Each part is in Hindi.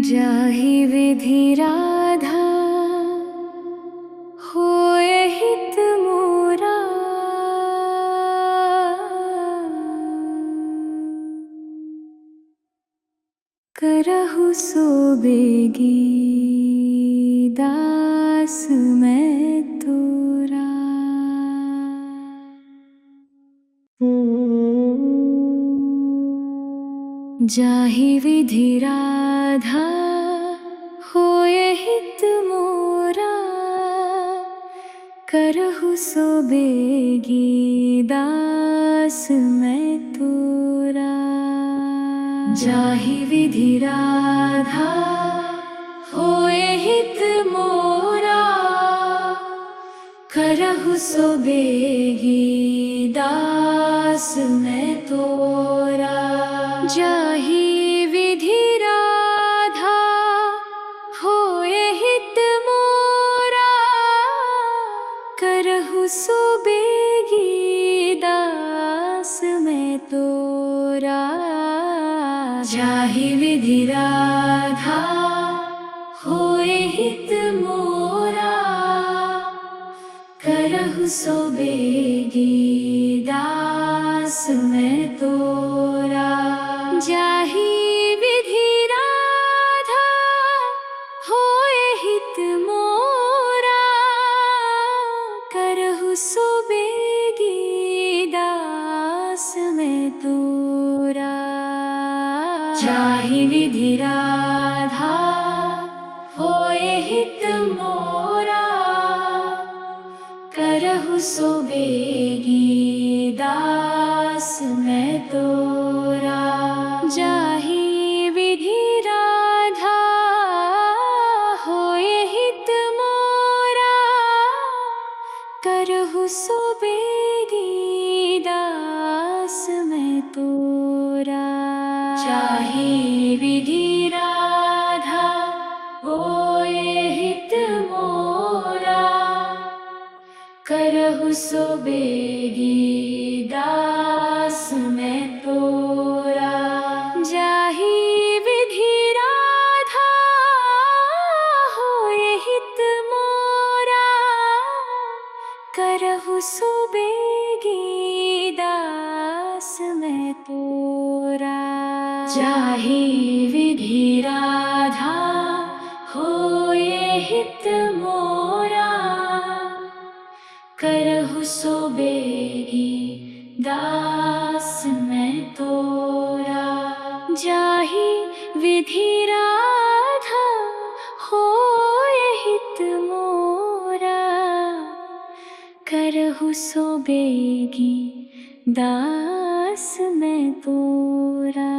जाहि विधि राधा होए हित मोरा। करहु सो बेगी दास मैं तोरा। जाहि विधि राधा होए हित मोरा। करहु सो बेगी दास मैं तोरा। जाहि विधि राधा होए हित मोरा। करहु सो बेगी दास मैं तोरा। जाहि विधि राधा होए हित मोरा। करहु सो बेगी दास मैं तोरा। जाहि विधि राधा होए हित मोरा। करहु सो बेगी दास मैं तोरा। जाहि विधि राधा होए हित मोरा। करहु सो बेगी दास मैं तोरा। जाहि विधि राधा होए हित मोरा। करहु सो बेगी दास मैं तोरा। जाहि विधि राधा होए हित मोरा। करहु सो बेगी दास मैं तोरा। जाहि विधि राधा होए हित मोरा। करहु सो बेगी दास मैं तोरा। जाहि विधि राधा होए हित मोरा। करहु सो बेगी दास मैं तोरा। जाहि विधि राधा होए हित मोरा। करहु सो बेगी दास मैं तोरा। जाहि विधि राधा होए हित मोरा। करहु सो बेगी दास मैं तोरा।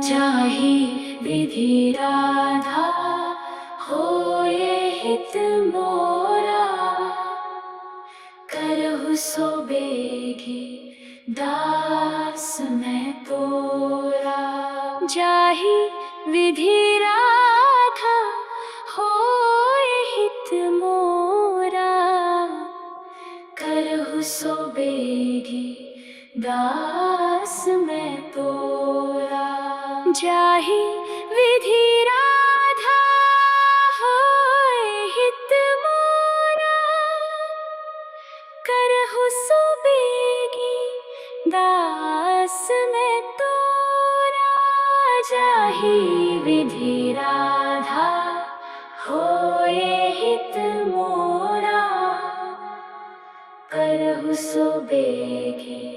जाहि विधि राधा होए हित मोरा। करहु सो बेगी दास मैं तोरा। जाहि विधि राधा होए हित मोरा। करहु सो बेगी दास मैं तोरा। जाहि विधि राधा होए हित मोरा। करहु सो बेगी दास मैं तोरा। जाहि विधि राधा होए हित मोरा। करहु सो बेगी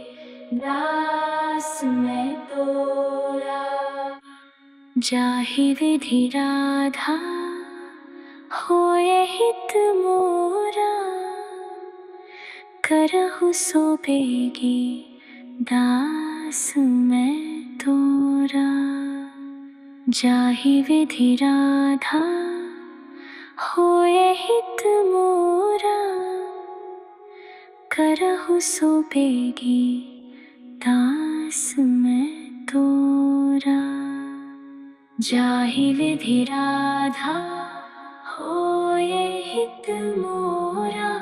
दास मैं तोरा। जाहि विधि राधा होए हित मोरा। करहु सो बेगी दास मैं तोरा। जाहि विधि राधा होए हित मोरा। करहु सो बेगी दास मैं तोरा। जाहि विधि राधा होए हित मोरा।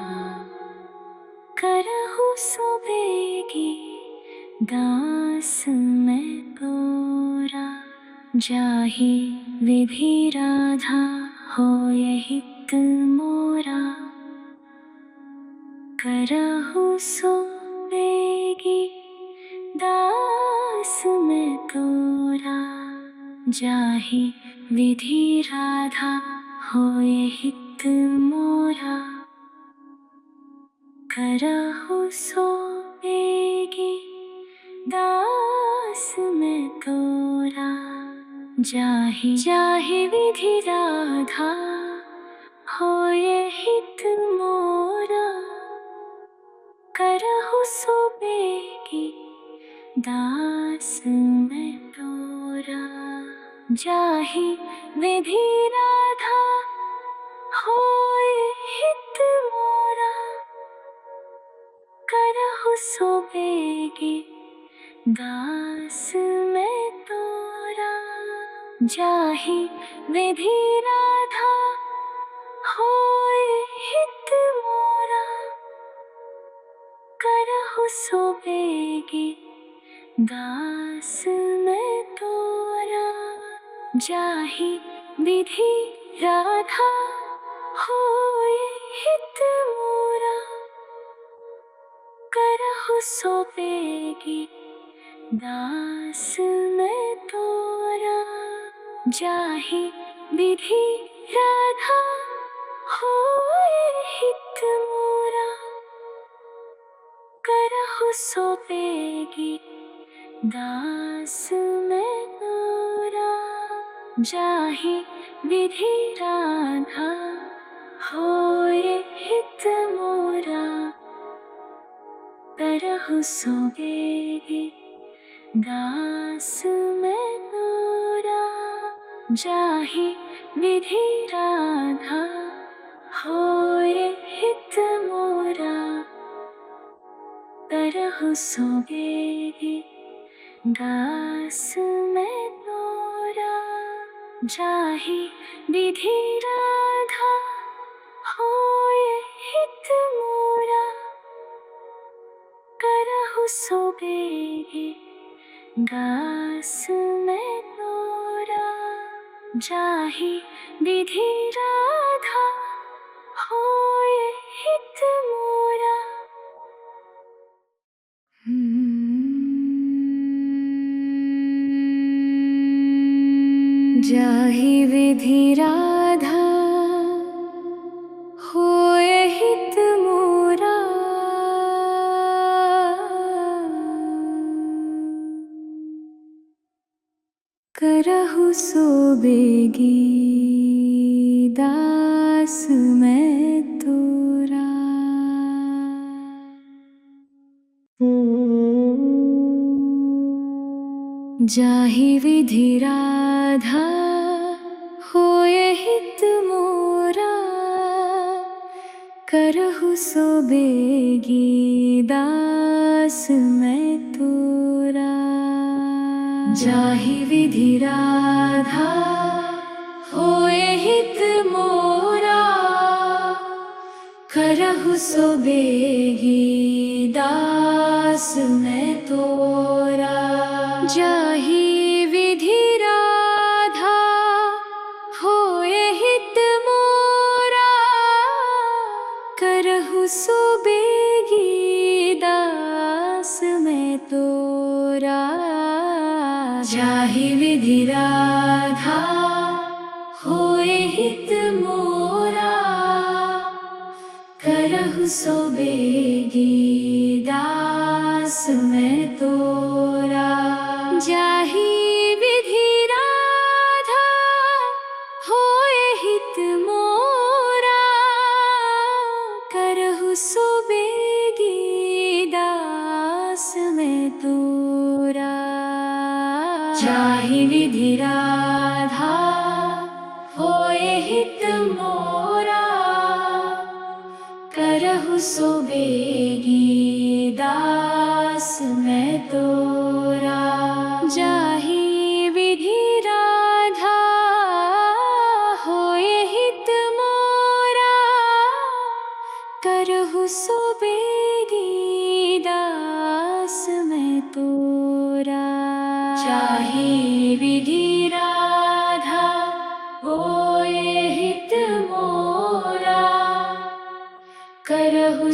करहु सो बेगी दास मैं तोरा। जाहि विधि राधा होय हित मोरा। करहु सो बेगी दास मैं तोरा। जाहि विधि राधा होय हित मोरा। करहु सो बेगी दास मैं तोरा। जाहि जाहि विधि राधा होय हित मोरा। करहु सो बेगी दास मैं तोरा। जाहि विधि राधा होय हित मोरा। करहु सो बेगी दास मैं तोरा। जाहि विधि राधा होय हित मोरा। करहु सो बेगी दास मैं तोरा। जाहि विधि राधा होय हित मोरा। करहु सो बेगी दास मैं तोरा। जाहि विधि राधा होय हित मोरा। करहु सो बेगी दास मैं तोरा। जाहि विधि राधा होय हित मोरा। करहु सो बेगी दास मैं तोरा। जाहि विधि राधा होय हित मोरा। करहु सो बेगी दास मैं तोरा। जाहि विधि राधा होय हित मोरा। करहु सो बेगी दास मैं तोरा। जाहि विधि राधा होय हित मोरा। जाहि विधि राधा होय हित मोरा। करहु सो बेगी दास मैं तोरा। जाहि विधि राधा होय हित मोरा। करहु सो बेगी दास मैं तोरा। जाहि विधि राधा होय हित मोरा। करहु सो बेगी दास मैं तोरा। जाहि विधि राधा होय हित मोरा। करहु सो बेगी दास मैं तोरा। जाहि विधि राधा होय हित मोरा। करहु सो बेगी दास मैं तोरा। जाहि विधि राधा होय हित मोरा। करहु सो बेगी दास मैं तोरा। जाहि विधि राधा होय हित मोरा। करहु सो बेगी दास मैं तोरा। जाहि विधि राधा होय हित मोरा। करहु सो बेगी दास मैं तोरा। जाहि विधि राधा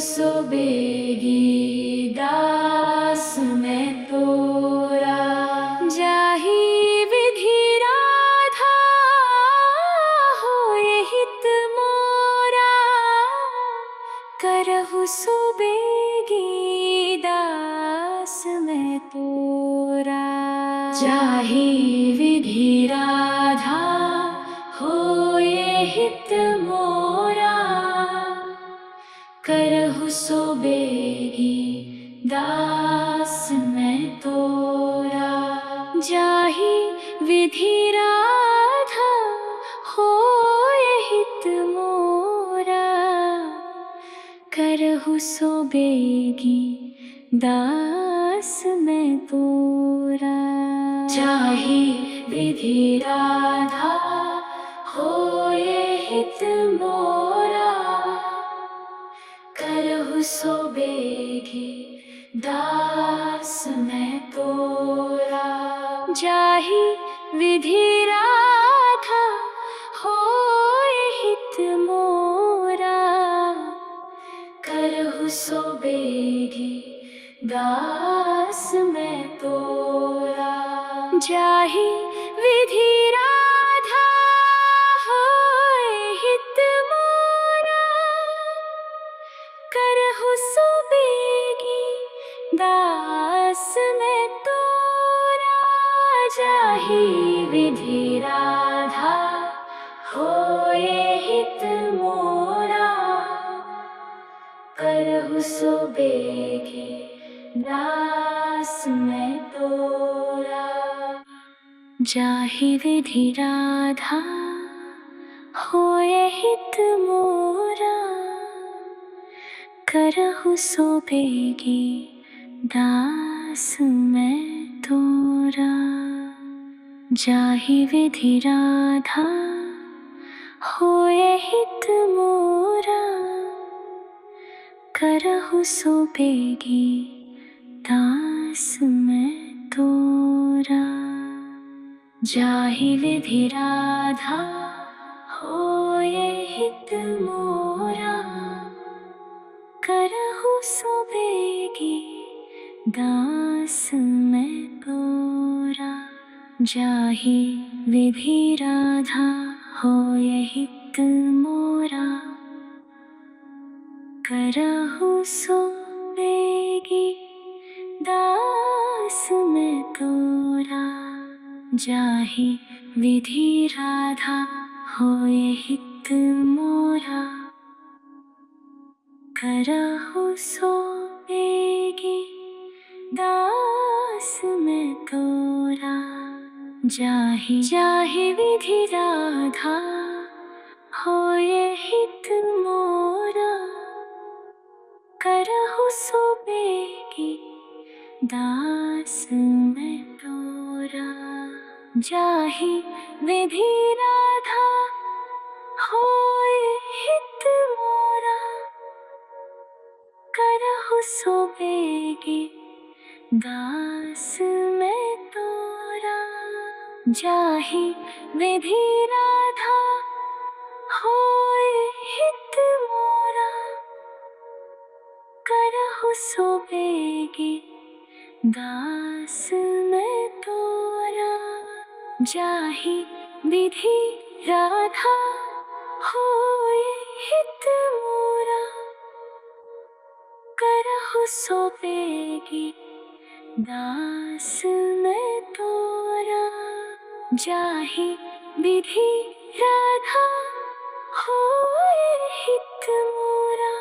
सो बेगी दास मैं तोरा। जाहि विधि राधा होए हित मोरा। करहु सो बेगी दास मैं तोरा। जाहि विधि राधा होए हित मोरा। करहु सो बेगी दास मैं तोरा। जाहि विधि राधा होए हित मोरा। करहु सो बेगी दास मैं तोरा। जाहि विधि राधा होए हित मोरा। करहु सो बेगी दास मैं तोरा। जाहि विधि राधा होए हित मोरा। करहु सो बेगी दास मैं तोरा। जाहि विधि राधा होए हित मोरा। करहु सो बेगी दास मैं तोरा। जाहि विधि राधा होए हित मोरा। करहु सो बेगी दास मैं तोरा। जाहि विधि राधा होए हित मोरा। करहु सो बेगी दास मैं तोरा। जाहि विधि राधा होए हित मोरा। करहु सो बेगी दास मैं तोरा। जाहि विधि राधा होए हित मोरा। करहु सो बेगी दास मैं तोरा। जाहि विधि राधा होए हित मोरा। करहु सो बेगी दास मैं तोरा। जाहि विधि राधा होए हित मोरा। करहु सो बेगी दास मैं तोरा। जाहि विधि राधा होए हित मोरा। करहु सो बेगी दास मैं तोरा। जाहि विधि राधा होए हित मोरा। करहु सो बेगी दास मैं तोरा। जाहि विधि राधा होए हित मोरा। करहु सो बेगी दास मैं तोरा। जाहि विधि राधा होए हित मोरा। करहु सो बेगी दास मैं तोरा। जाहि विधि राधा होए हित मोरा।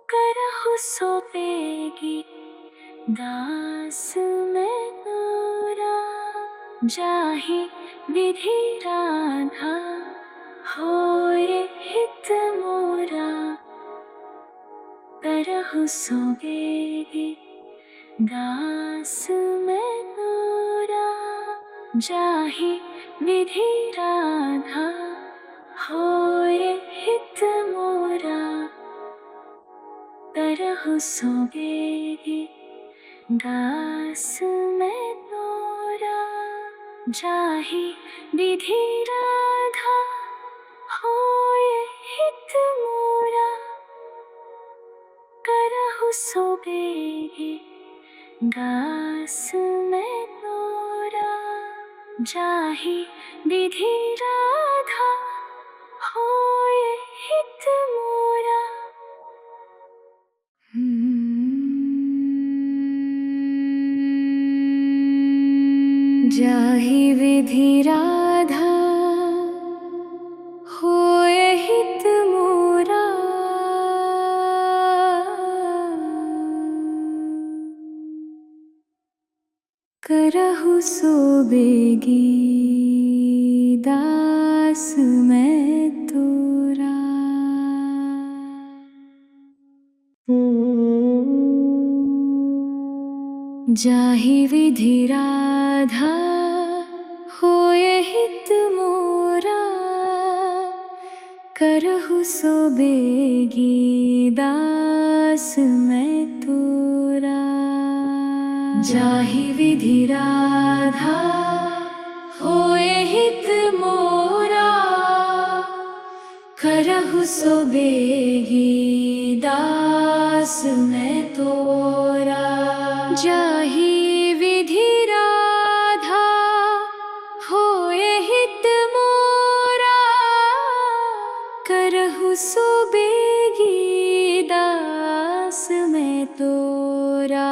करहु सो बेगी दास मैं तोरा। जाहि विधि राधा होए हित मोरा। करहु सो बेगी दास मैं तोरा। जाहि विधि राधा होए हित मोरा। करहु सो बेगी दास मैं तोरा। जाहि विधि राधा होए हित मोरा। सोबेगी दास में तोरा जाहि विधि राधा होए हित मोरा। जाहि विधि राधा होए हित मोरा करहु सोबेगी दास मैं तोरा। जाहि विधि राधा होए हित मोरा करहु सोबेगी दास मैं तोरा। जाहि विधि राधा होए हित मोरा करहु सोबेगी दास मैं तोरा। जाहि विधि राधा होए हित मोरा करहु सोबेगी दास मैं तोरा।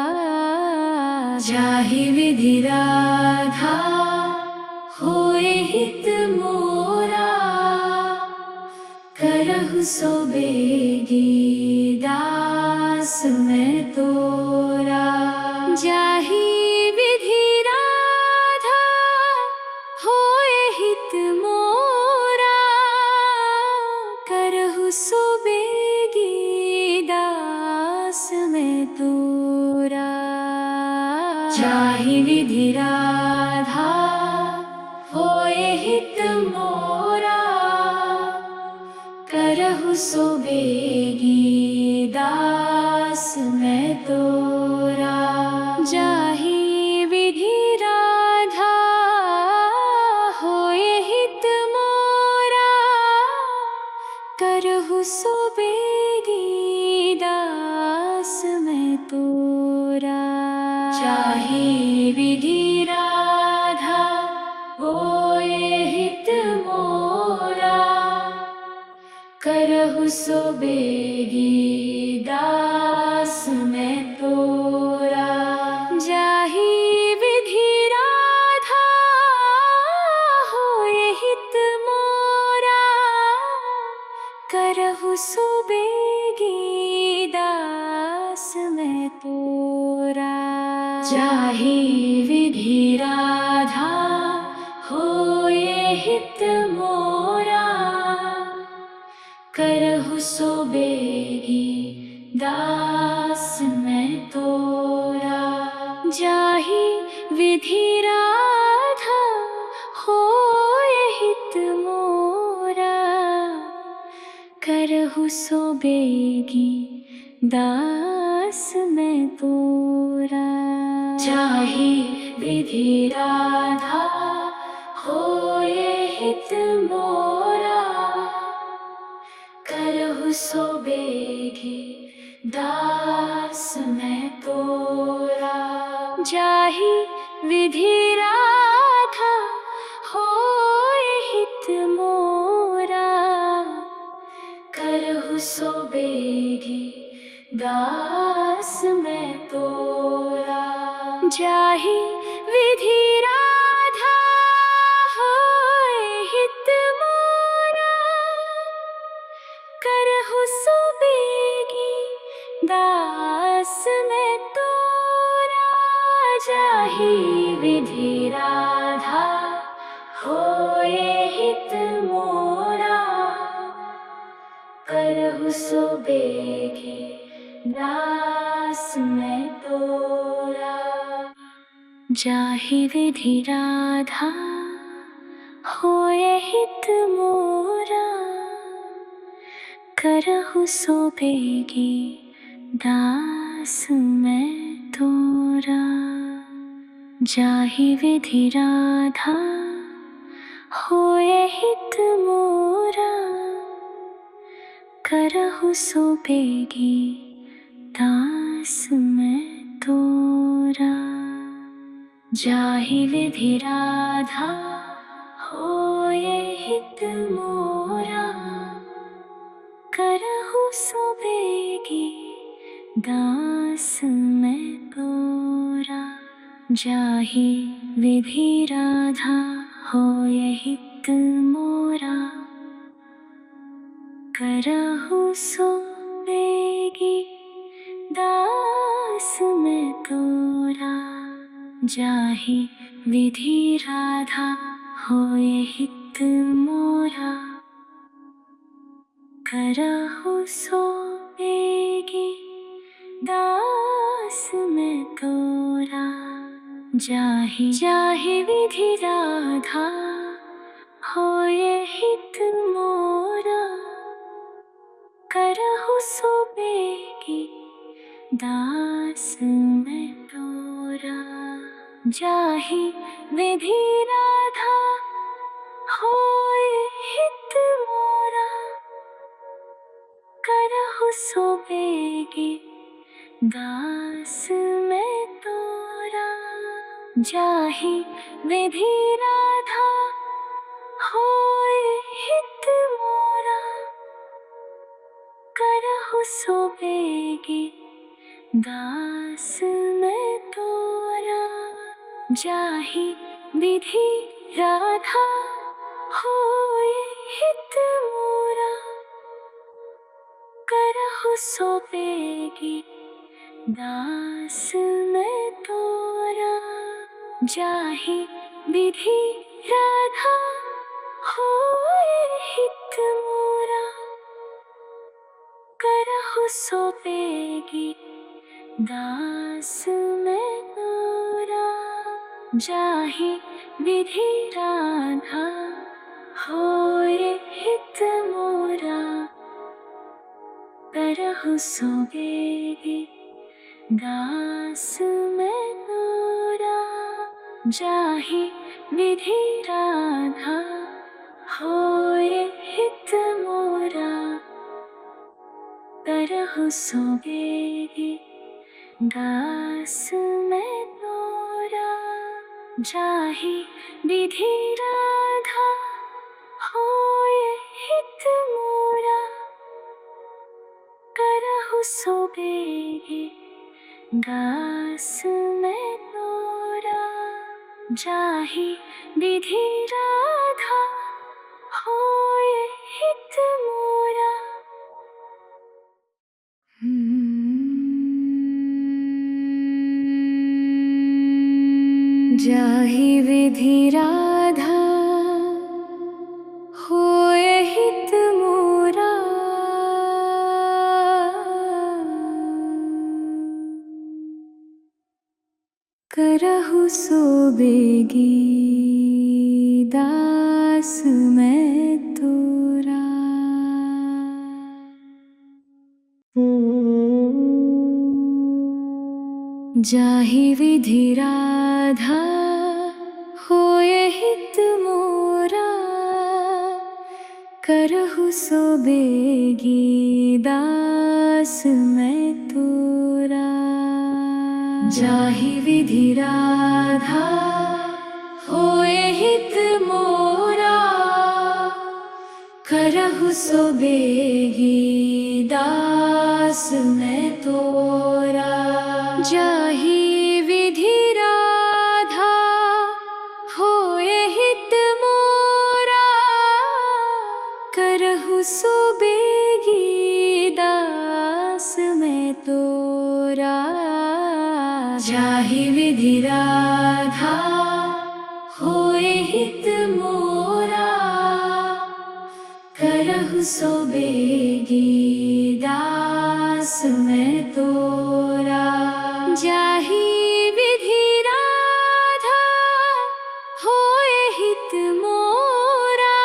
जाहि विधि राधा होए हित मोरा करहु सोबेगी दास मैं तोरा। जाहि विधि राधा होए हित मोरा करहु सोबेगी दास मैं तोरा। जाहि विधि राधा होए हित मोरा करहु सोबेगी दास मैं तोरा। जाहि विधि राधा होए हित मोरा करहु सोबेगी दास मैं तोरा। जाहि विधि राधा होए हित मोरा करहु सोबेगी दास मैं तोरा। जाहि विधि राधा होए हित मोरा करहु सोबेगी दास मैं तोरा। जाहि विधि राधा होए हित मोरा करहु सोबेगी दास मैं तोरा। जाहि विधि राधा होए हित मोरा करहु सोबेगी दास मैं तोरा। जाहि विधि राधा होए हित मोरा करहु सोबेगी दास मैं तोरा। जाहि विधि राधा होए हित मोरा करहु सोबेगी दास मैं तोरा। जाहि विधि राधा होए हित मोरा करहु सोबेगी दास मैं तोरा। जाहि विधि राधा होए हित मोरा करहु सोबेगी दास मैं तोरा। जाहि विधि राधा होए हित मोरा करहु सोबेगी दास मैं तोरा। जाहि विधि राधा होए हित मोरा करहु सोबेगी दास दास मैं तोरा। जाहि विधि राधा होए हित मोरा। करहु सो बेगी दास मैं तोरा। जाहि विधि राधा होए हित मोरा। करहु सो बेगी दास मैं तोरा। जाहि विधि राधा होए हित मोरा। करहु सो बेगी दास मैं तोरा। जाहि जाहि विधि राधा होए हित मोरा। करहु सो बेगी दास मैं तोरा। जाहि विधि राधा होए हित मोरा। करहु सो बेगी दास मैं तोरा। जाहि विधि राधा होए हित मोरा। करहु सो बेगी दास मैं तोरा। जाहि विधि राधा होए हित मोरा। करहु सो बेगी दास मैं तोरा। जाहि विधि राधा होए हित मोरा। करहु सो बेगी दास मैं तोरा। जाहि विधि राधा होए हित मोरा। करहु सो बेगी दास मैं तोरा। जाहि विधि राधा होए हित मोरा। करहु सो बेगी दास मैं तोरा। जाहि विधि राधा होए हित मोरा। करहु सो बेगी दास मैं तोरा। जाहि विधि राधा होए हित मोरा। जाहि विधि राधा होए हित मोरा। करहु सो बेगी दास मैं तोरा। जाहि विधि राधा होए हित मोरा। करहु सो बेगी दास मैं तोरा। जाहि विधि राधा होए हित मोरा। करहु सो बेगी दास मैं तोरा। जाहि विधि राधा होए हित मोरा। करहु सो बेगी दास मैं तोरा। जाहि विधि राधा होए हित मोरा। करहु सो बेगी दास मैं तोरा। जाहि विधि राधा होए हित मोरा।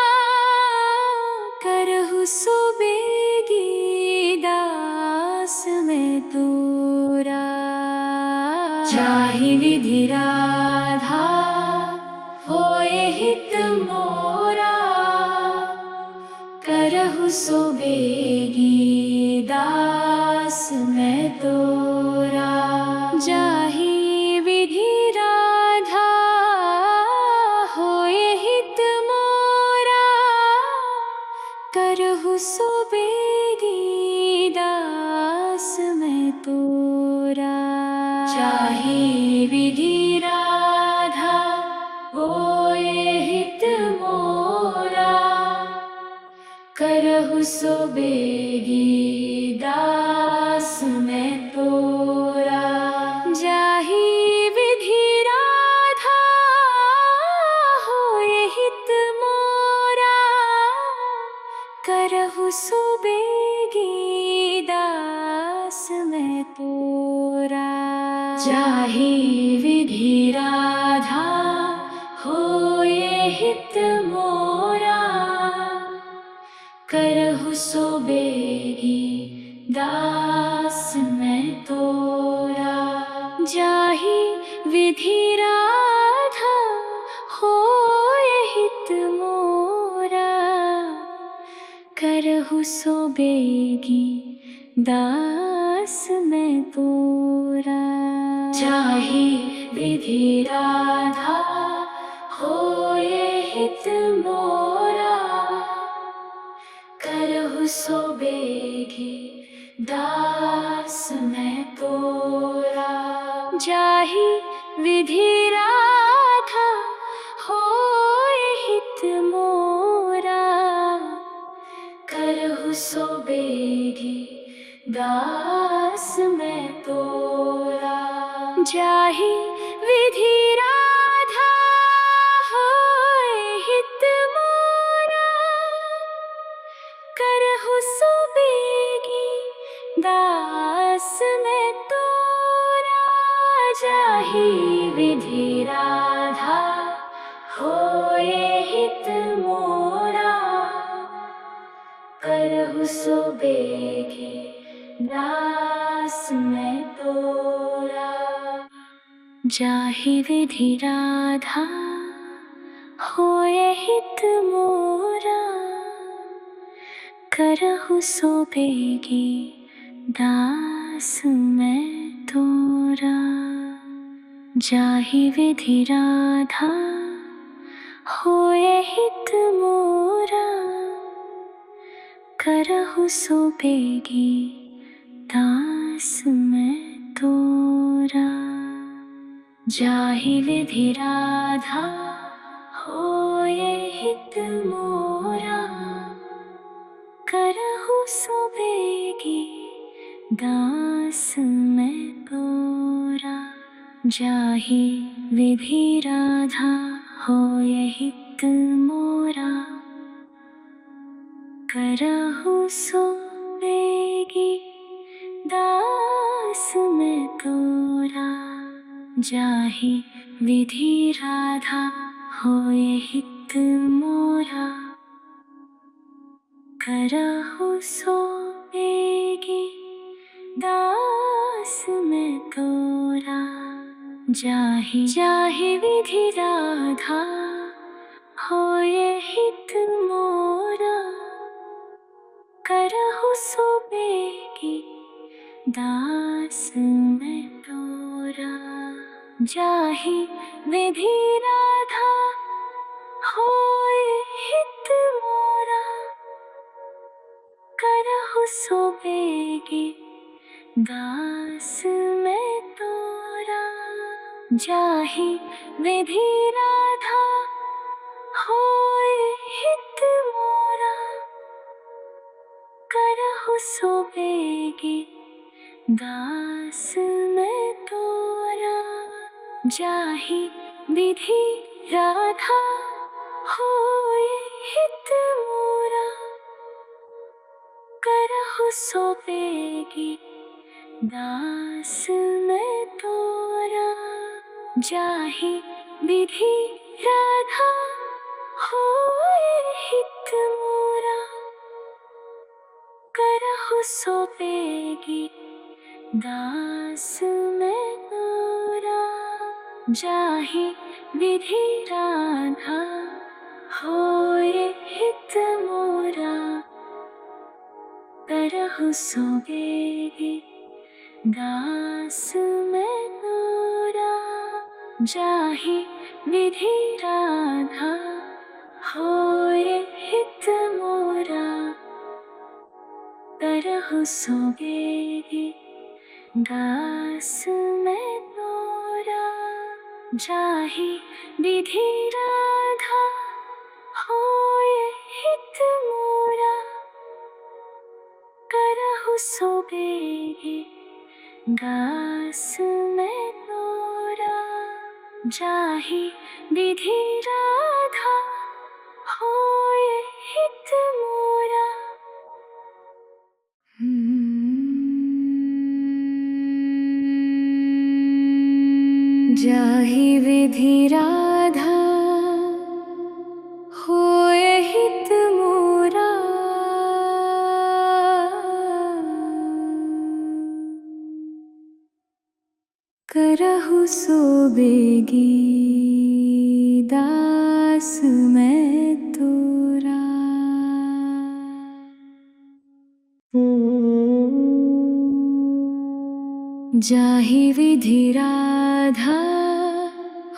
करहु सो बेगी दास मैं तोरा। जाहि विधि राधा होए हित मोरा। करहु सो बेगी दास मैं तोरा। जाहि विधि राधा होए हित मोरा, करहु सो बेगी दास मैं तोरा। जाहि विधि राधा होए हित मोरा, करहु सो बेगी दास मैं तोरा। जाहि विधि राधा होए हित मोरा, करहु सो बेगी दास मैं तोरा। जाहि विधि राधा होए हित मोरा, करहु सो बेगी दास मैं तोरा। जाहि विधि राधा होए हित मोरा, करहु सो बेगी दास मैं तोरा। जाहि विधि राधा होए हित मोरा, करहु सो बेगी दास मैं तोरा। जाहि विधि राधा होए हित मोरा, करहु सो बेगी दास मैं तोरा। जाहि विधि राधा होए हित मोरा, करहु सो बेगी दास मैं तोरा। जाहि विधि राधा होए हित मोरा, करहु सो बेगी दास मैं तोरा। जाहि विधि राधा होए हित मोरा, करहु सो बेगी दास मैं तोरा। जाहि विधि राधा होए हित मोरा, करहु सो बेगी दास मैं तोरा। जाहि विधि राधा होए हित मोरा, करहु सो बेगी दास मैं तोरा। जाहि विधि राधा होए हित मोरा, करहु सो बेगी दास मैं तोरा। जाहि विधि राधा होए हित मोरा, करहु सो बेगी दास मैं तोरा। जाहि विधि राधा होए हित मोरा, करहु सो बेगी दास मैं तोरा। जाहि विधि राधा होए हित मोरा, करहु सो बेगी दास मैं तोरा। जाहि विधि राधा होए हित मोरा, करहु सो बेगी दास मैं तोरा। जाहि विधि राधा होए हित मोरा, करहु सो बेगी दास मैं तोरा। जाहि विधि राधा होए हित मोरा, करहु सो बेगी दास मैं तोरा। जाहि विधि राधा होए हित मोरा। जाहि विधि राधा होए हित मोरा, करहु सो बेगी दास मैं तोरा। जाहि विधि राधा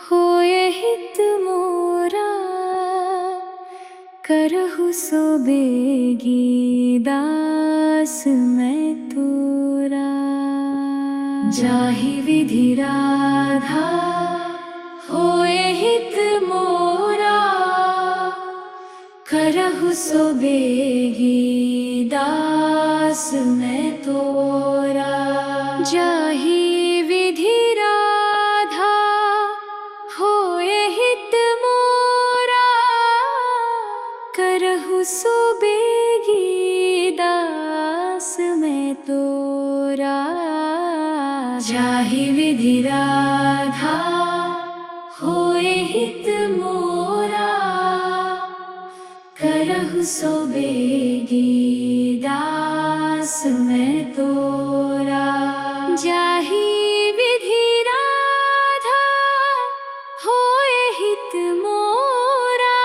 होए हित मोरा, करहु सो बेगी दास मैं तोरा। जाहि विधि राधा होए हित मोरा, करहु सो बेगी दास मैं तोरा। जाहि विधि राधा होए हित मोरा, करहु सो बेगी दास मैं तोरा। जाहि विधि राधा होए हित मोरा, करहु सो बेगी दास मैं तोरा। जाहि विधि राधा होए हित मोरा,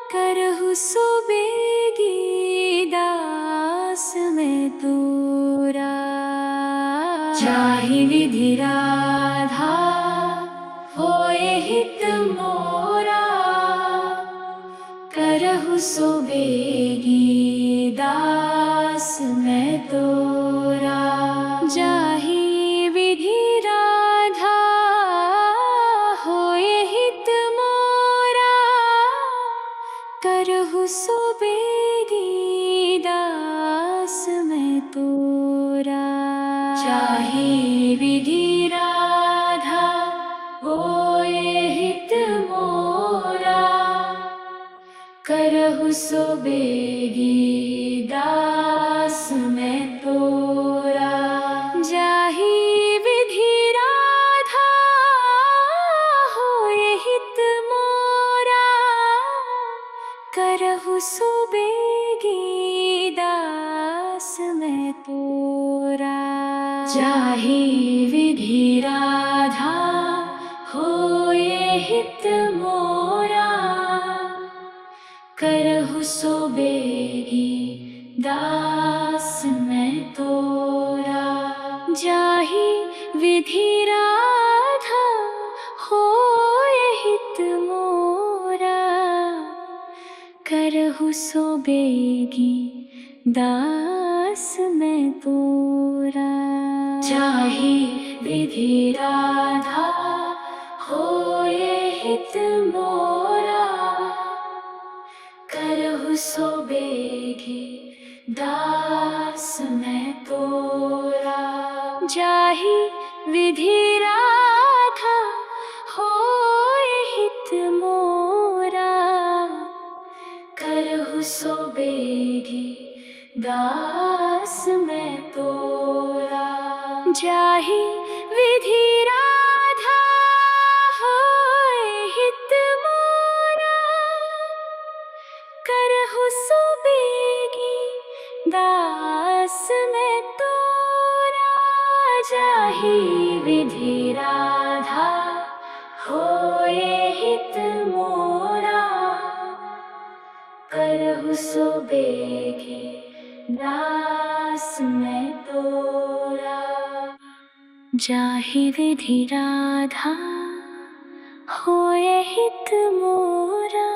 करहु सो बेगी दास मैं तोरा। जाहि विधि राधा होए हित मोरा, करहु सो बेगी दास मैं तोरा। जाहि विधि राधा होए हित मोरा, करहु सो बेगी दास मैं तोरा। जाहि विधि राधा होए हित मोरा, करहु सो बेगी दास मैं तोरा। जाहि विधि राधा होए हित मोरा, करहु सो बेगी दास मैं तोरा। जाहि विधि राधा होए हित मोरा, करहु सो बेगी दास मैं तोरा। जाहि विधि राधा होए हित मोरा, करहु सो बेगी दास मैं तोरा। जाहि विधि राधा होए हित मोरा, करहु सो बेगी दास मैं तोरा। जाहि विधि राधा होए हित मोरा, करहु सो बेगी दास मैं तोरा। जाहि विधि राधा होए हित मोरा, करहु सो बेगी दास मैं तोरा। जाहि विधि राधा होए हित मोरा, करहु सो बेगी दास मैं तोरा। जाहि विधि राधा होए हित मोरा,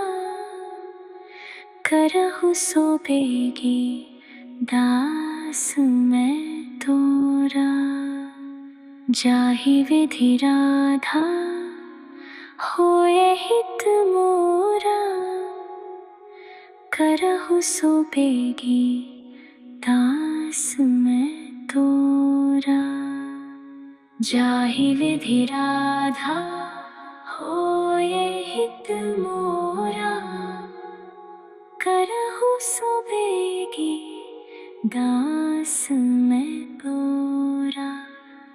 करहु सो बेगी दास मैं तोरा। जाहि विधि राधा होए हित मोरा, करहु सो बेगी दास मैं तोरा। जाहि विधि राधा होए हित मोरा, करहु सो बेगी दास मैं तोरा।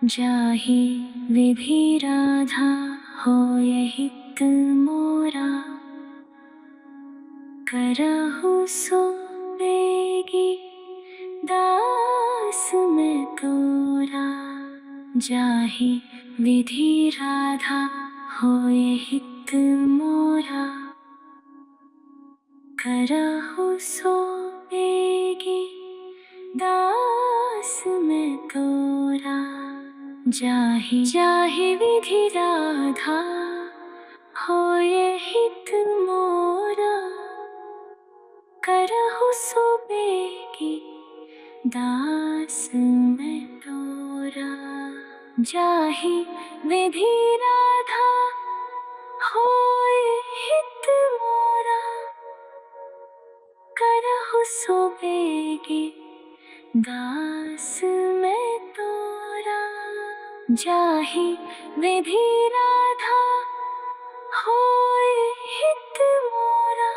जाहि विधि राधा होय हित मोरा। करहु सो बेगी दास मैं तोरा। जाहि विधि राधा होय हित मोरा। करहु सो बेगी दास मैं तोरा। जाहि जाहि विधि राधा होय हित मोरा। करहु सो बेगी दास मैं तोरा। जाहि विधि राधा होय हित मोरा। करहु सो बेगी दास मैं तोरा। जाहि विधि राधा होय हित मोरा।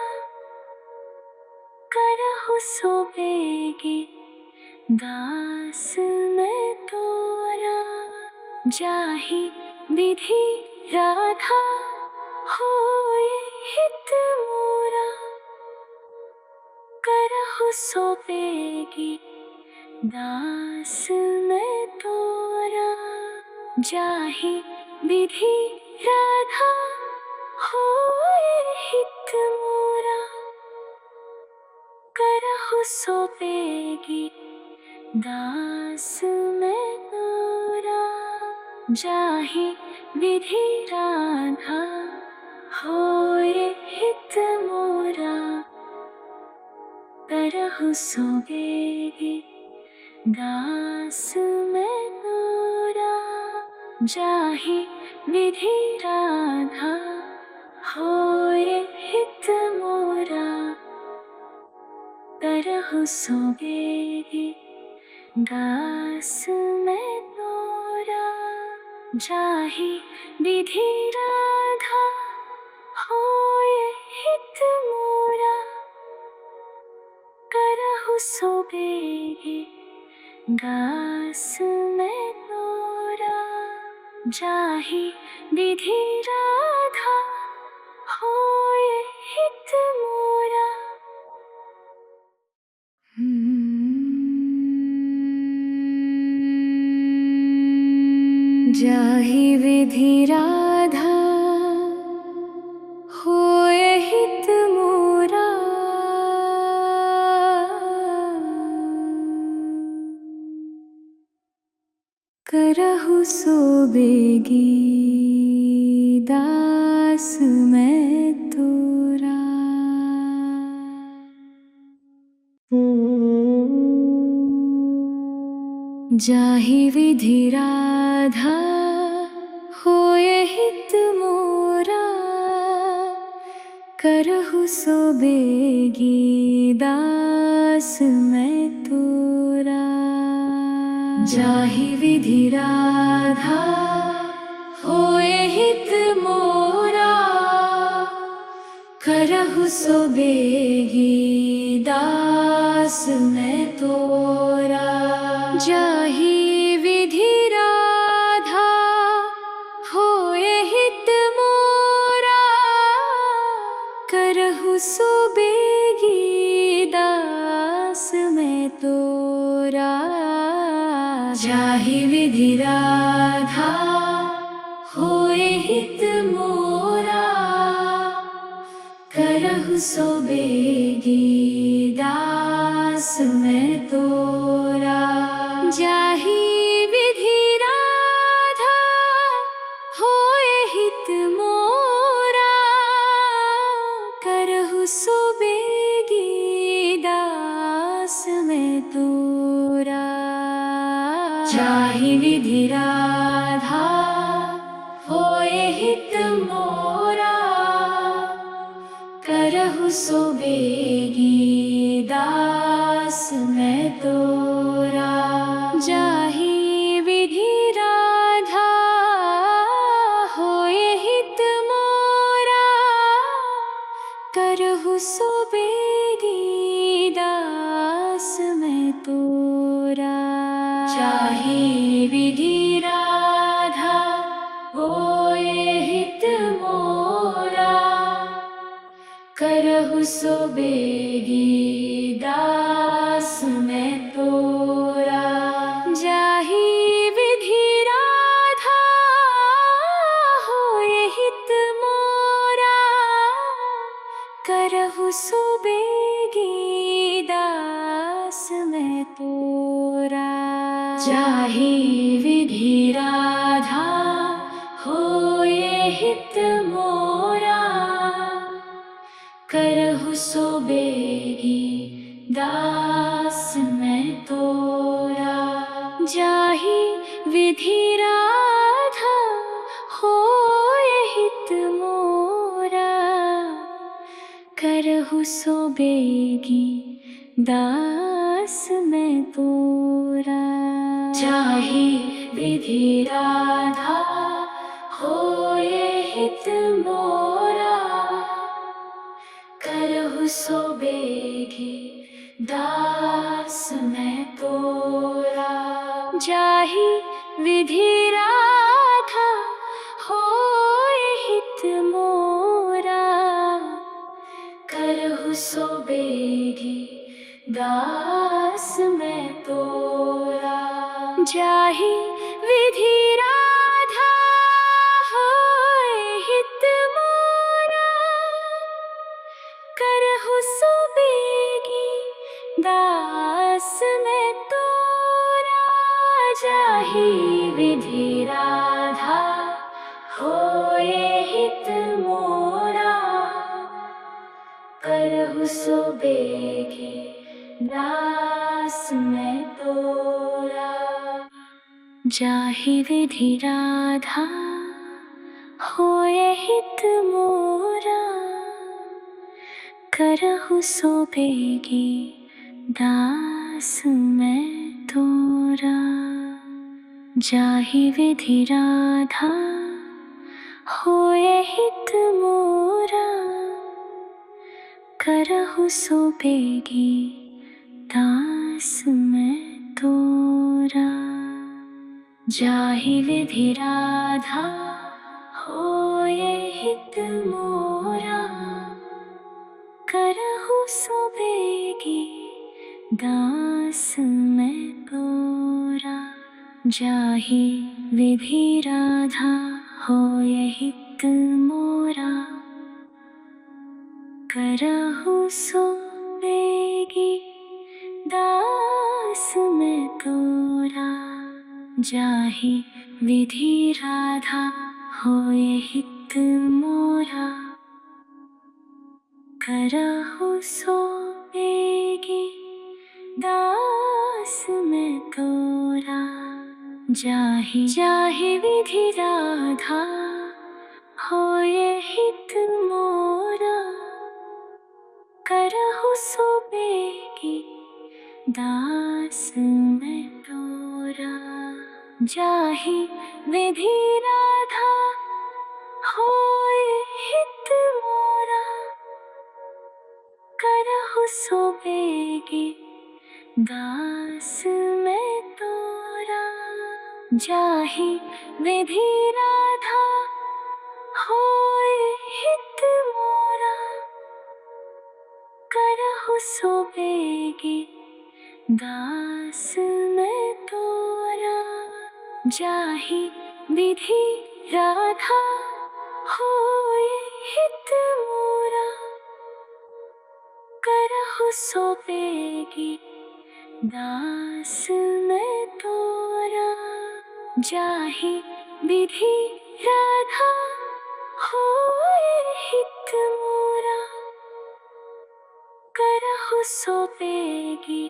करहु सो बेगी दास मैं तोरा। जाहि विधि राधा होय हित मोरा। करहु सो बेगी दास मैं तोरा। जाहि विधि राधा होय हित मोरा। करहु सो बेगी दास मैं तोरा। जाहि विधि राधा होय हित मोरा। करहु सो बेगी दास मैं तोरा। जाहि विधि राधा होय हित मोरा। करहु सो बेगी दास मैं तोरा। जाहि विधि राधा होय हित मोरा। करहु सो बेगी दास मैं तोरा। जाहि विधि राधा होय हित मोरा। जाहि विधि राधा होय हित मोरा। करहु सो बेगी दास मैं तोरा। जाहि विधि राधा होय हित मोरा। करहु सो बेगी दास मैं तोरा। जाहि विधि राधा होय हित मोरा। करहु सो बेगी दास मैं तोरा। जाहि विधि राधा होय हित मोरा। करहु सो बेगी दास मैं तोरा। जाहि विधि राधा होय हित मोरा। करहु सो बेगी दास मैं तोरा। जाहि विधि राधा होय हित मोरा। करहु सो बेगी दास मैं तोरा। जाहि विधि राधा होय हित मोरा। करहु सो बेगी दास मैं तोरा। जाहि विधि राधा होय हित मोरा। करहु सो बेगी दास मैं तोरा। जाहि विधि राधा सोबेगी दास मैं तोरा। जाहि विधि राधा होए हित मोरा, करहु सोबेगी दास मैं तोरा। जाहि विधि राधा होए हित मोरा, करहु सोबेगी दास मैं तोरा। जाहि विधि राधा होए हित मोरा, करहु सोबेगी दास मैं तोरा। जाहि विधि राधा होए हित मोरा, करहु सोबेगी दास मैं तोरा। जाहि विधि राधा होए हित मोरा, करहु सोबेगी दास मैं तोरा। जाहि विधि राधा होए हित मोरा, करहु सोबेगी दास मैं तोरा। जाहि विधि राधा होए हित मोरा, करहु सोबेगी दास मैं तोरा। जाहि विधि राधा होए हित मोरा, करहु सोबेगी दास मैं तोरा। जाहि विधि राधा होए हित मोरा, करहु सोबेगी दास मैं तोरा। जाहि विधि राधा होए हित मोरा, करहु सोबेगी दास मैं तोरा। जाहि विधि राधा होए हित मोरा, करहु सोबेगी दास मैं तोरा। जाहि विधि राधा होए हित मोरा, करहु सोबेगी दास मैं तोरा। जाहि विधि राधा होए हित मोरा, करहु सोबेगी दास मैं तोरा। जाहि विधि राधा होए हित मोरा, करहु सोबेगी दास मैं तोरा। जाहि विधि राधा होए हित मोरा, करहु सोबेगी दास मैं तोरा। जाहि विधि राधा होए हित मोरा, करहु सोबेगी दास मैं तोरा। जाहि विधि राधा होए हित मोरा, करहु सोबेगी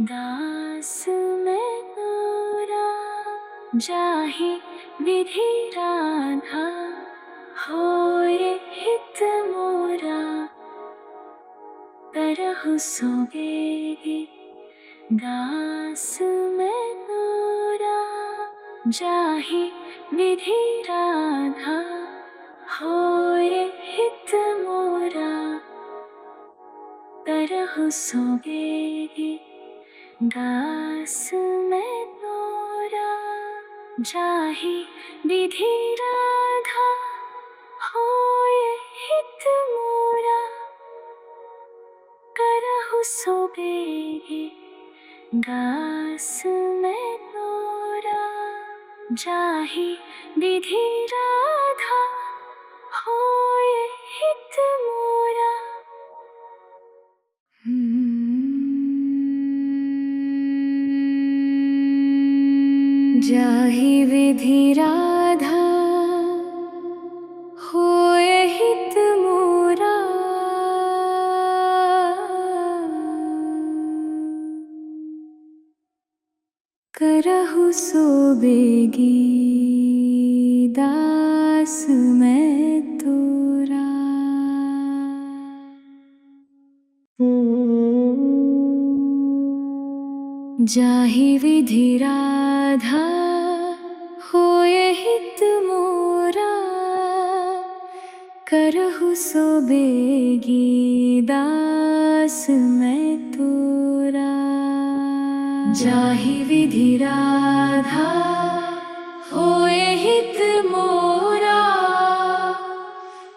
दास मैं तोरा। जाहि विधि राधा होए हित मोरा, करहु सोबेगी दास मैं तोरा। जाहि विधि राधा होए हित मोरा, करहु सोबेगी दास मैं तोरा। जाहि विधि राधा होए हित मोरा, सोबेगी दास में तोरा जाहि विधि राधा होय हित मोरा। जाहि विधि राधा होय हित मोरा करहु सोबेगी दास मैं तोरा। जाहि विधि राधा होय हित मोरा करहु सोबेगी दास मैं तोरा। जाहि विधि राधा होय हित मोरा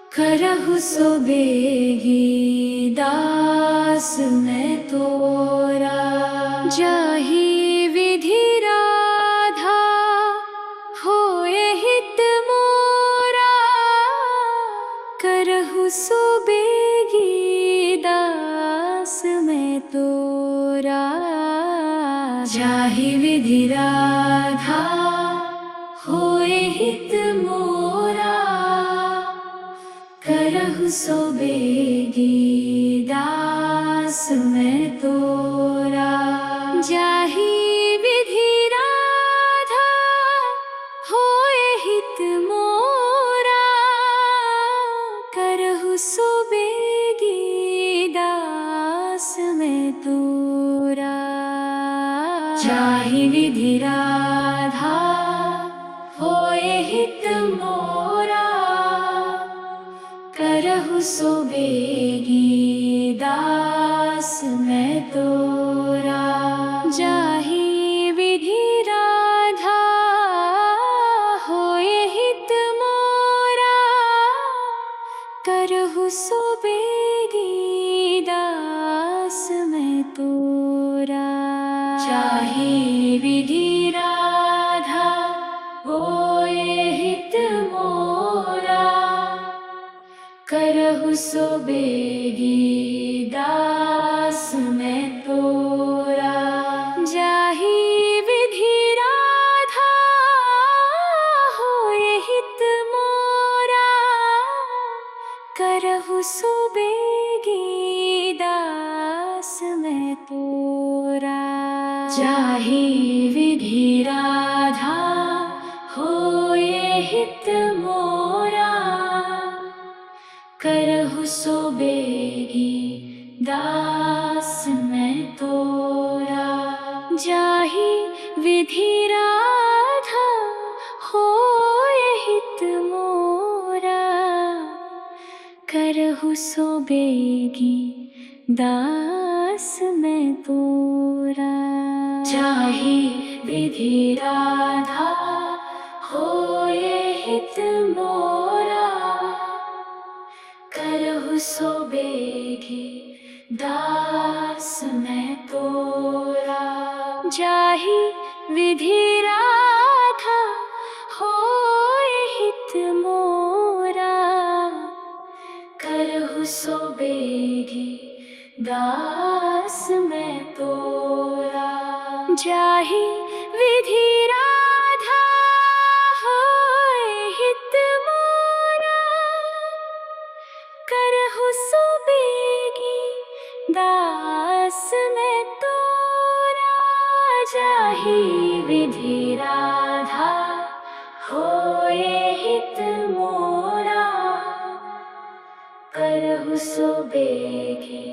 करहु सोबेगी दास मैं तोरा। जाहि विधि राधा होय हित मोरा करहु सोबेगी दास मैं तोरा। जाहि विधि राधा होय हित मोरा करहु सोबेगी दास मैं तोरा। जाहि विधि राधा होय हित मोरा करहु सोबेगी दास मैं तोरा। जाहि विधि राधा होय हित मोरा करहु सोबेगी दास मैं तोरा। जाहि विधि राधा होय हित मोरा करहु सोबेगी दास मैं तोरा। जाहि विधि राधा होय हित मोरा करहु सोबेगी दास मैं तोरा। जाहि विधि राधा होय हित मोरा करहु सोबेगी दास मैं तोरा। जाहि विधि राधा होय हित मोरा करहु सोबेगी दास मैं तोरा। जाहि विधि राधा होय हित मोरा करहु सोबेगी दास मैं तोरा। जाहि विधि राधा होय हित मोरा करहु सोबेगी दास मैं तोरा। जाहि विधि राधा होय हित मोरा करहु सोबेगी दास मैं तोरा। जाहि विधि राधा होय हित मोरा करहु सोबेगी दास मैं तोरा। जाहि विधि राधा होय हित मोरा करहु सोबेगी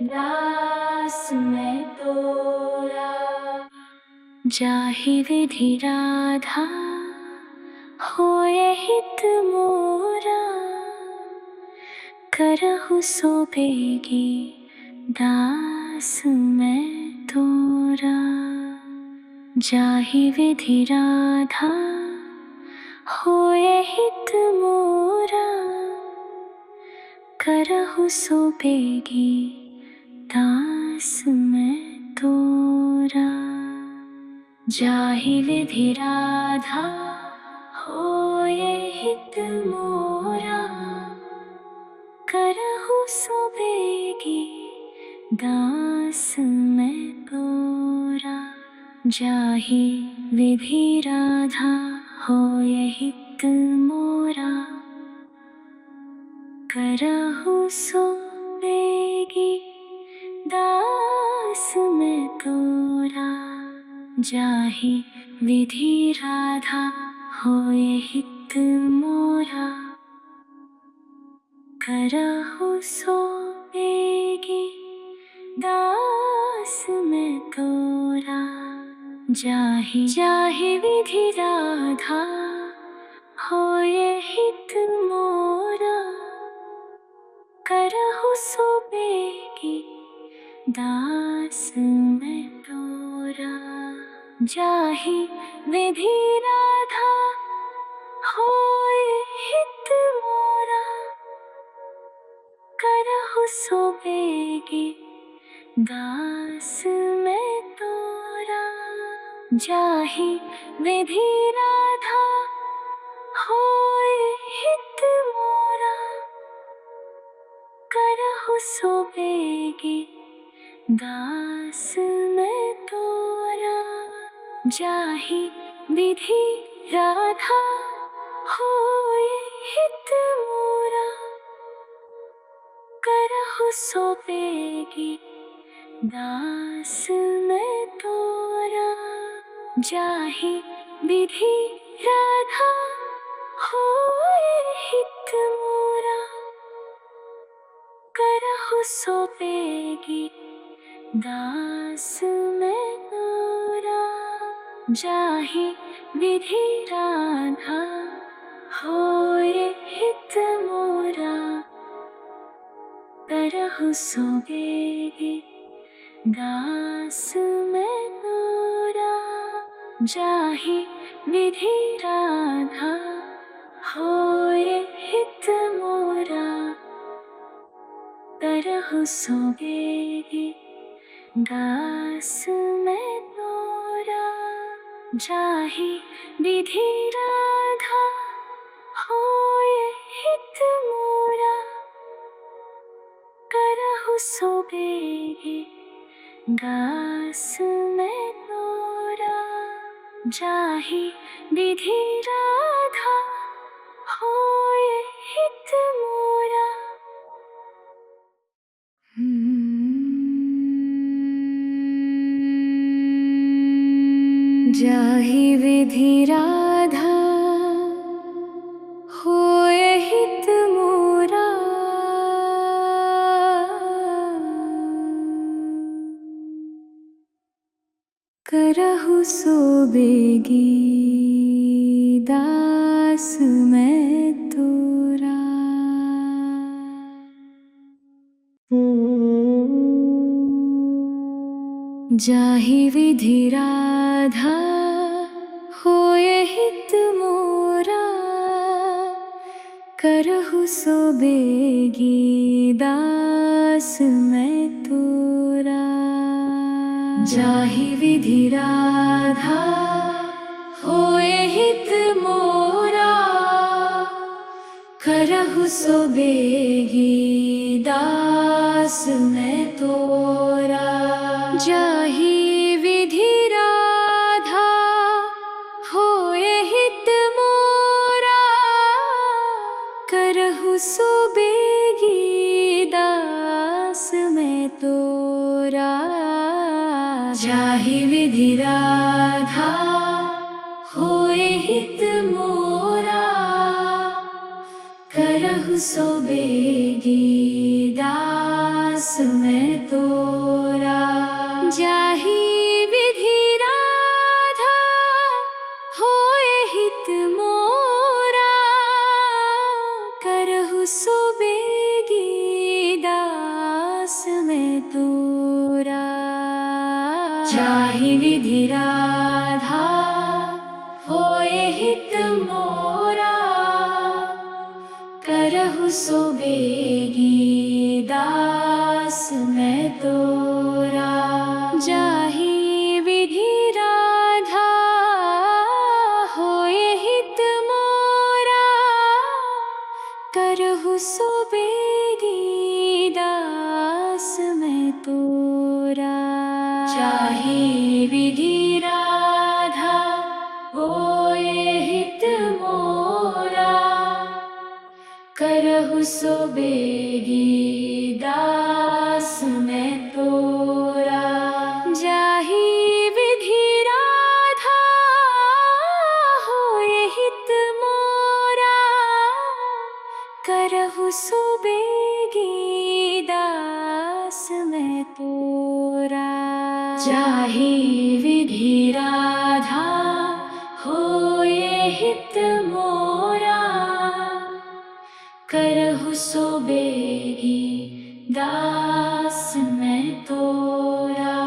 दास मैं तोरा। जाहि विधि राधा होय हित मोरा करहु सोबेगी दास मैं तोरा। जाहि विधि राधा होय हित मोरा करहु सोबेगी दास मैं तोरा। जाहि विधि राधा होए हित मोरा, करहु सो बेगी दास मैं तोरा। जाहि विधि राधा होए हित मोरा, करहु सो बेगी दास मैं तोरा। जाहि विधि राधा होए हित मोरा, करहु सो बेगी दास मैं तोरा। जाहि जाहि विधि राधा होए हित मोरा, करहु सो बेगी दास मैं तोरा। जाहि विधि राधा होए हित मोरा, करहु सो बेगी दास मैं तोरा। जाहि विधि राधा होए हित मोरा, करहु सो बेगी दास मैं तोरा। जाहि विधि राधा होए हित मोरा, करहु सो बेगी दास मैं तोरा। जाहि विधि राधा होए हित मोरा, करहु सो बेगी दास मैं तोरा। जाहि विधि राधा होए हित मोरा, करहु सो बेगी दास मैं तोरा। जाहि विधि राधा होए हित मोरा, करहु सो बेगी दास मैं तोरा। जाहि विधि राधा होए हित मोरा, करहु सो बेगी दास मैं तोरा। जाहि विधि राधा होए हित मोरा। जाहि विधि राधा होए हित मोरा, करहु सो बेगी दास मैं तोरा। जाहि विधि राधा होए हित मोरा, करहु सो बेगी दास मैं तोरा। जाहि विधि राधा होए हित मोरा, करहु सो बेगी दास मैं तोरा। जाहि विधि राधा होए हित मोरा, करहु सो बेगी दास मैं तोरा। जाहि विधि राधा होए हित मोरा, करहु सो बेगी दास मैं तोरा। जाहि विधि राधा होए हित मोरा, करहु सो बेगी दास मैं तोरा। जाहि विधि राधा होए हित मोरा, करहु सो बेगी दास मैं तोरा। करहु सो बेगी दास मैं तोरा। चाहे विधि राधा होए हित मोरा, करहु सो बेगी दास मैं तोरा। जाहि विधि राधा होए हित मोरा, करहु सो बेगी दास मैं तोरा। जाहि विधि राधा होए हित मोरा, करहु सो बेगी दास मैं तोरा।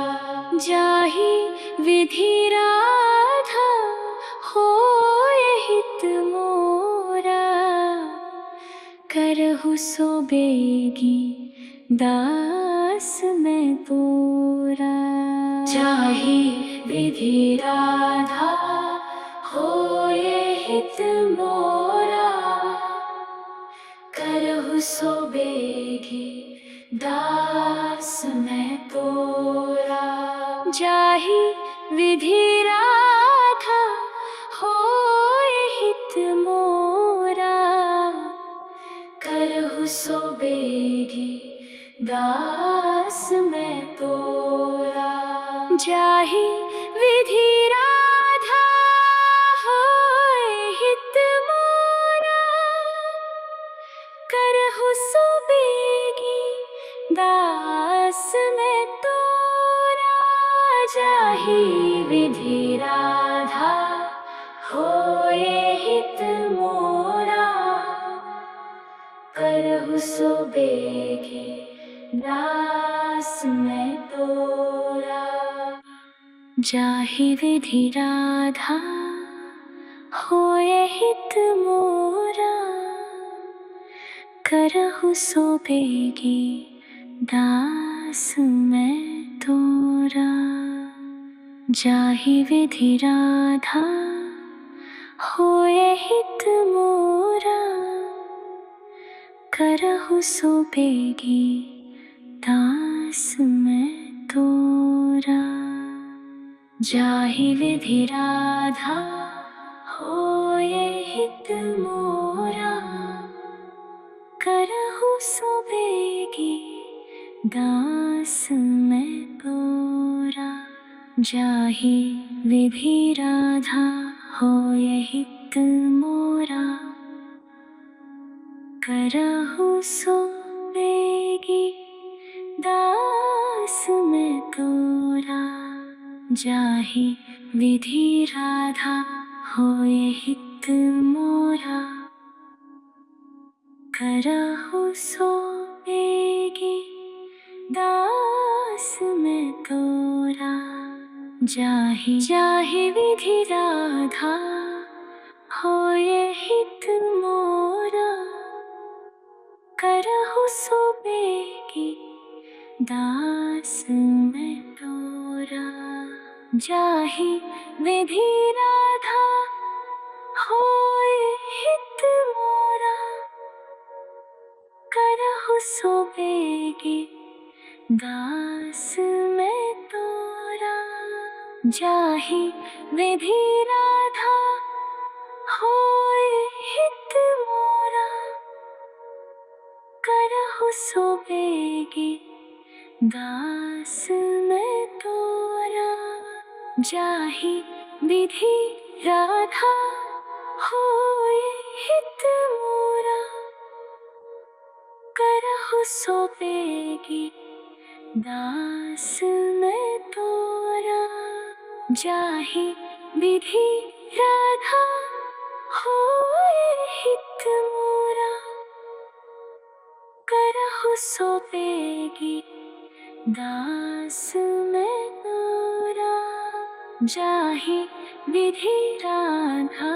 जाहि विधि राधा होए हित मोरा, करहु सो बेगी दास मैं तोरा। जाहि विधि राधा होए हित मोरा, करहु सो बेगी दास मैं तोरा। जाहि विधि राधा होए हित मोरा, करहु सो बेगी दास मैं तोरा। जाहि विधि राधा होए हित मोरा, करहु सो बेगी दास मैं तोरा। जाहि विधि राधा होए हित मोरा, करहु सो बेगी दास मैं तोरा। जाहि विधि राधा होए हित मोरा, करहु सो बेगी दास मैं तोरा। जाहि विधि राधा होए हित मोरा, करहु सो बेगी दास मैं तोरा। जाहि विधि राधा होए हित मोरा, करहु सो बेगी दास मैं तोरा। जाहि विधि राधा होए हित मोरा, करहु सो बेगी दास मैं तोरा। जाहि विधि राधा होए हित मोरा, करहु सो बेगी दास मैं तोरा। जाहि विधि राधा होए हित मोरा, करहु सो बेगी दास मैं तोरा। जाहि विधि राधा होए हित मोरा, करहु सो बेगी दास मैं तोरा। जाहि विधि राधा होए हित मोरा, करहु सो बेगी दास मैं तोरा। जाहि विधि राधा होए हित मोरा, करहु सो बेगी दास मैं तोरा। जाहि विधि राधा होए हित मोरा, करहु सो बेगी दास मैं तोरा। जाहि विधि राधा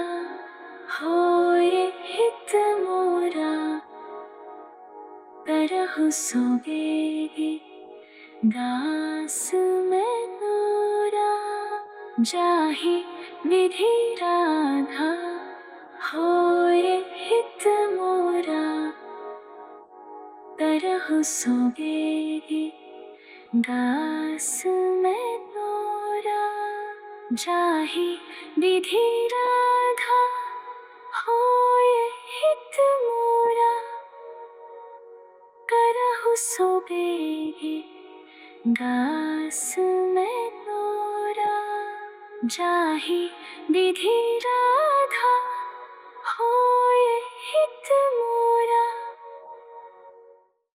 होए हित मोरा, करहु सो बेगी दास मैं तोरा। जाहि विधि राधा होए हित मोरा, करहु सोबेगी दास में तोरा, जाहि विधि राधा होए हित मोरा। करहु सोबेगी दास में तोरा, जाहि विधि राधा होए हित मोरा।